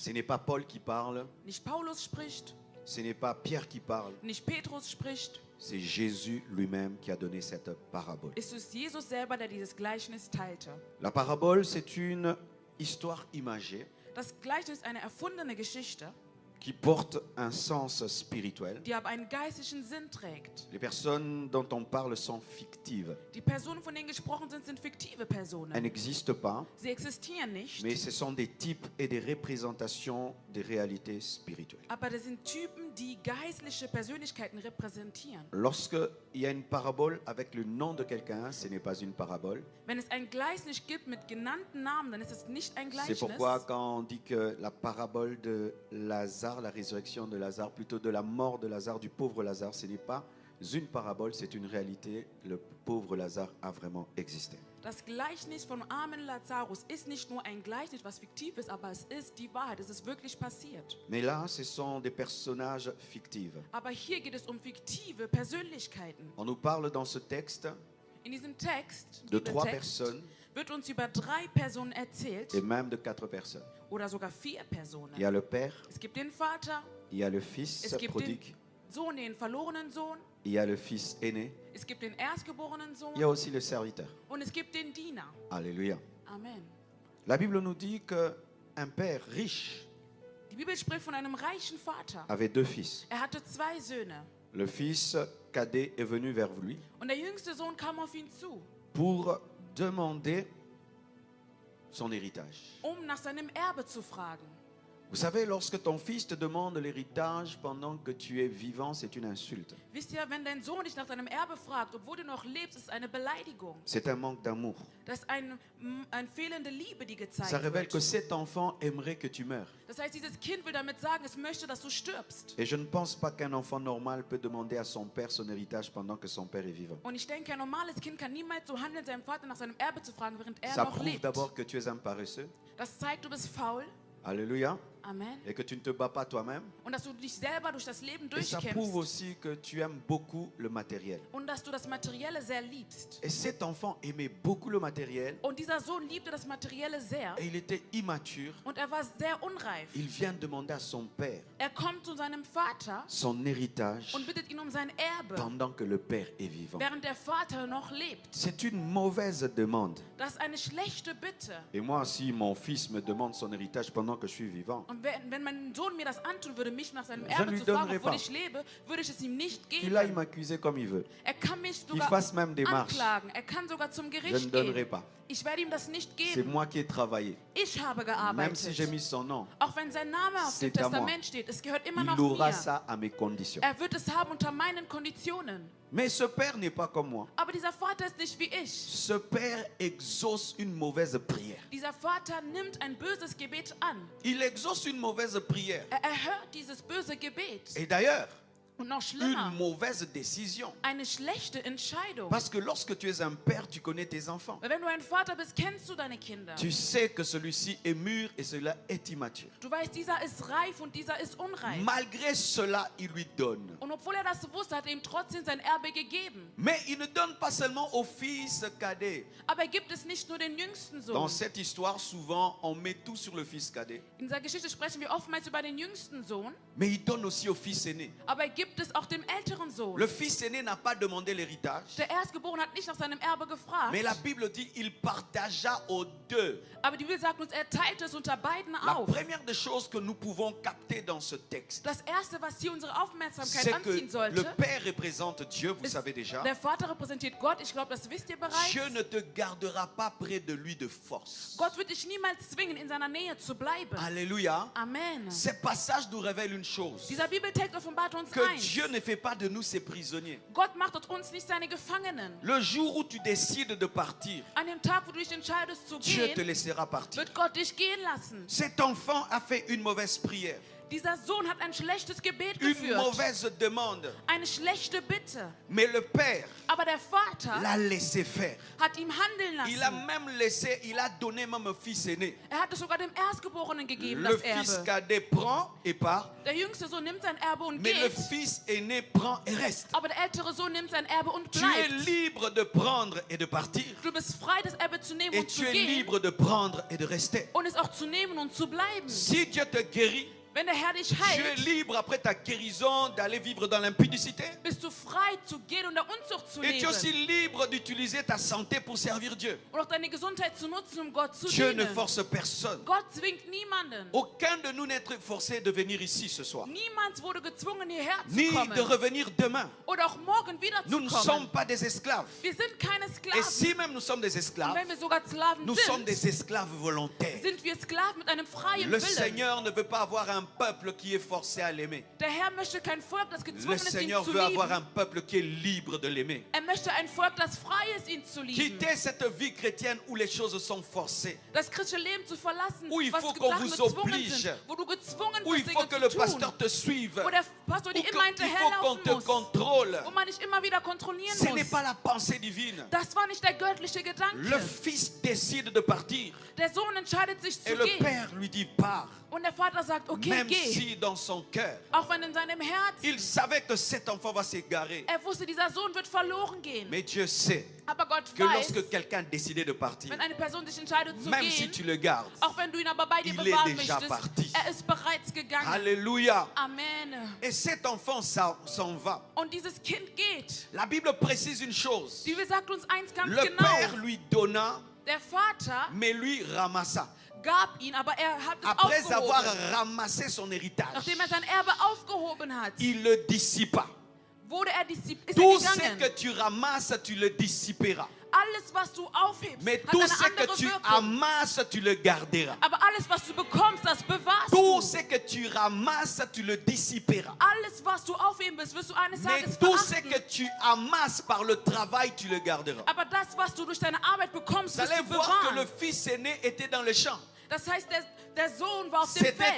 Ce n'est pas Paul qui parle, Nicht Paulus spricht, ce n'est pas Pierre qui parle, nicht Petrus spricht. c'est Jésus lui-même qui a donné cette parabole. Es ist Jesus selber, der dieses Gleichnis teilte. La parabole, c'est une histoire imagée Das Gleichnis ist eine erfundene Geschichte, qui porte un sens spirituel. die aber einen geistlichen Sinn trägt. Les personnes dont on parle sont fictives. Die Personen, von denen gesprochen sind fiktive Elles Personen. n'existent pas, Sie existieren nicht, mais ce sont des types et des représentations des réalités spirituelles. aber das sind Typen, die geistliche Persönlichkeiten repräsentieren. Lorsqu'il y a une parabole avec le nom de quelqu'un, ce n'est pas une parabole. Wenn es ein Gleichnis gibt mit genannten Namen, dann ist es nicht ein C'est Gleichnis. pourquoi quand on dit que la parabole de Lazare, la résurrection de Lazare, plutôt de la mort de Lazare, du pauvre Lazare, ce n'est pas une parabole, c'est une réalité. Le pauvre Lazare a vraiment existé. Das Gleichnis vom armen Lazarus ist nicht nur ein Gleichnis, was fiktiv ist, aber es ist die Wahrheit. Es ist wirklich passiert. Mais là, ce sont des personnages fictifs. Aber hier geht es um fiktive Persönlichkeiten. On nous parle dans ce texte In diesem Text, de 3 Bibeltext, personnes wird uns über 3 Personen erzählt et même de 4 personnes. oder sogar 4 Personen. Il y a le père, Es gibt den Vater, il y a le fils es gibt prodigue, den Sohn, den verlorenen Sohn, il y a le fils aîné, es gibt den erstgeborenen Sohn il y a aussi le serviteur. und es gibt den Diener. Alléluia. Amen. La Bible nous dit qu'un père riche Die Bibel spricht von einem reichen Vater. avait 2 fils. Er hatte 2 Söhne Le fils cadet est venu vers lui und der jüngste Sohn kam auf ihn zu, pour demander son héritage. nach seinem Erbe zu fragen. Vous savez, lorsque ton fils te demande l'héritage pendant que tu es vivant, c'est une insulte. Wisst ihr, wenn dein Sohn dich nach deinem Erbe fragt, obwohl du noch lebst, ist es eine Beleidigung. C'est un manque d'amour. Das ist eine fehlende Liebe, die gezeigt Ça révèle que wird. cet enfant aimerait que tu meurs. Das heißt, dieses Kind will damit sagen, es möchte, dass du stirbst. Et je ne pense pas qu'un enfant normal peut demander à son père son héritage pendant que son père est vivant. Und ich denke, ein normales Kind kann niemals so handeln, seinem Vater nach seinem Erbe zu fragen, während er Ça noch prouve lebt. d'abord que tu es un paresseux. Das zeigt, du bist faul. Alléluia. Amen. Et que tu ne te bats pas toi-même. Und dass du dich selber durch das Leben Et ça prouve durchkämpfst. aussi que tu aimes beaucoup le matériel. Und dass du das Materielle sehr liebst. Et cet enfant aimait beaucoup le matériel Und dieser Sohn liebte das Materielle sehr. et il était immature. Und er war sehr unreif. Il vient demander à son père Er kommt zu seinem Vater son héritage und bittet ihn um sein Erbe, pendant que le père est vivant. während der Vater noch lebt. C'est une mauvaise demande. Das ist eine schlechte Bitte. Et moi, si mon fils me demande son héritage pendant que je suis vivant, Und wenn mein Sohn mir das antun würde, mich nach seinem Je Erbe lui zu fragen, donnerai obwohl pas. ich lebe, würde ich es ihm nicht qu'il aille geben. m'accuser comme il veut. Er kann mich Qu'il sogar fasse même des marches. anklagen. Er kann sogar zum Je ne Gericht donnerai gehen. pas. Ich werde ihm das nicht C'est geben. moi qui ai travaillé. Ich habe Même si j'ai gearbeitet. mis son nom, Auch wenn sein Name auf dem C'est à moi. Testament steht, es gehört immer il noch aura mir. ça à mes conditions. Er wird es haben unter meinen Konditionen. Mais ce père n'est pas comme moi. Aber dieser Vater ist nicht wie ich. Ce père exauce une mauvaise prière. Dieser Vater nimmt ein böses Gebet an. Il exauce une mauvaise prière. Er erhört dieses böse Gebet. Et d'ailleurs, Und noch une schlimmer, mauvaise décision. eine schlechte Entscheidung. Parce que lorsque tu es un père, tu connais tes enfants. Weil wenn du ein Vater bist, kennst du deine Kinder. Tu sais que celui-ci est mûr et cela est immature. Du weißt, dieser ist reif und dieser ist unreif. Malgré cela, il lui donne. Und obwohl er das wusste, hat er ihm trotzdem sein Erbe gegeben. Mais il ne donne pas seulement au fils cadet. Aber er gibt es nicht nur den jüngsten Dans Sohn. cette histoire, souvent, on met tout sur le fils cadet. In dieser Geschichte sprechen wir oftmals über den jüngsten Sohn, Mais il donne aussi au fils aîné. aber er gibt es auch dem älteren Sohn. Le fils aîné n'a pas demandé l'héritage. Der Erstgeborene hat nicht nach seinem Erbe gefragt. Mais la Bible dit il partagea aux deux. Aber die Bibel sagt uns, er teilte es unter beiden La auf. première des choses que nous pouvons capter dans ce texte, Das Erste, was hier unsere Aufmerksamkeit c'est que anziehen le sollte, Père représente Dieu, vous ist, savez déjà. der Vater repräsentiert Gott. Ich glaube, das wisst ihr bereits. Dieu ne te gardera pas près de lui de force. Gott wird dich niemals zwingen, in seiner Nähe zu bleiben. Alléluia. Amen. Ces passages nous révèlent une chose, Dieser Bibeltext offenbart uns que eins. Dieu ne fait pas de nous ses prisonniers. Gott macht aus uns nicht seine Gefangenen. Le jour où tu décides de partir, An dem Tag, wo du dich entscheidest zu Dieu te gehen, laissera partir. wird Gott dich gehen lassen. Cet enfant a fait une mauvaise prière. Dieser Sohn hat ein schlechtes Gebet une geführt, mauvaise demande. eine schlechte Bitte. Mais le Père Aber der Vater l'a laissé faire. hat ihm handeln Il a lassen. même laissé, il a donné même un fils aîné. Er hat es sogar dem Erstgeborenen gegeben, Le das fils Erbe. cadet prend et part, Der jüngste Sohn nimmt sein Erbe und mais le geht, fils aîné prend et reste. aber der ältere Sohn nimmt sein Erbe und Tu es bleibt. libre de prendre et de partir. Du bist frei, das Erbe zu nehmen Et und zu tu es gehen libre de prendre et de rester. und es auch zu nehmen und zu bleiben. Si Dieu te guérit, Wenn der Herr dich tu es heilt, libre après ta guérison d'aller vivre dans l'impudicité. bist du frei zu gehen und der Unzucht zu Et tu es leben. aussi libre d'utiliser ta santé pour servir Dieu. Und auch deine Gesundheit zu nutzen, um Gott zu Dieu ne dienen. force personne. Gott zwingt niemanden. Aucun de nous n'est forcé de venir ici ce soir, Niemand wurde gezwungen, hierher zu ni de kommen. revenir demain. Oder auch morgen Nous ne sommes wiederzukommen. pas des esclaves. Wir sind keine Et Sklaven. si même nous sommes des Und esclaves, wenn wir sogar Sklaven nous sommes sind, des esclaves volontaires. sind wir Sklaven mit einem freien Le Willen. Seigneur ne veut pas avoir un peuple qui est forcé à l'aimer. Der Herr möchte kein Volk, das Le gezwungen ist, ihn Seigneur zu veut avoir un lieben. peuple qui est libre de l'aimer. Er möchte ein Volk, das frei ist, ihn zu lieben. Quittez cette vie chrétienne où les choses sont forcées, Das christliche Leben zu verlassen, Où il was faut qu'on Sachen vous gezwungen oblige. sind, wo du gezwungen où il bist, faut Dinge que le zu pasteur tun, te suive, wo der Pastor dir où immer il faut qu'on hinterherlaufen te muss, contrôle. wo man dich immer wieder kontrollieren Ce n'est muss. pas la pensée divine. Das war nicht der göttliche Le Gedanke. fils décide de partir Der Sohn entscheidet sich et zu le gehen. Père lui dit pars, Und der Vater sagt, okay, même geh. si dans son cœur, Auch wenn in seinem Herzen, il savait que cet enfant va s'égarer. er wusste, dieser Sohn wird verloren gehen. Mais Dieu sait Aber Gott que weiß, lorsque quelqu'un décidé de partir, wenn eine Person sich entscheidet zu même si gehen, tu le gardes, auch wenn du ihn aber bei dir il est bewahren déjà möchtest, parti. er ist bereits gegangen. Alléluia. Amen. Et cet enfant s'en va. Und dieses Kind geht. La Bible précise une chose. Die Bibel sagt uns eins ganz Le genau. Père lui donna, Der Vater mais lui ramassa. gab ihn, aber er hat es Après avoir aufgehoben. ramassé son héritage, Nachdem er sein Erbe aufgehoben hat, il le dissipa. ist er Tout ce gegangen. que tu ramasses, tu le dissiperas. Alles, was du aufhebst, Mais hat tout eine ce que andere tu Wirkung. amasses, tu le garderas. Aber alles, was du bekommst, das bewahrst Tout du. ce que tu ramasses, tu le dissiperas. Alles, was du aufheben willst, wirst du eines Mais Tages tout ce verachten. que tu amasses par le travail, tu le garderas. Aber das, was du durch deine Arbeit bekommst, Vous wirst allez du voir que le bewahren. fils aîné était dans le champ. Das heißt, der Sohn war auf dem C'était Feld.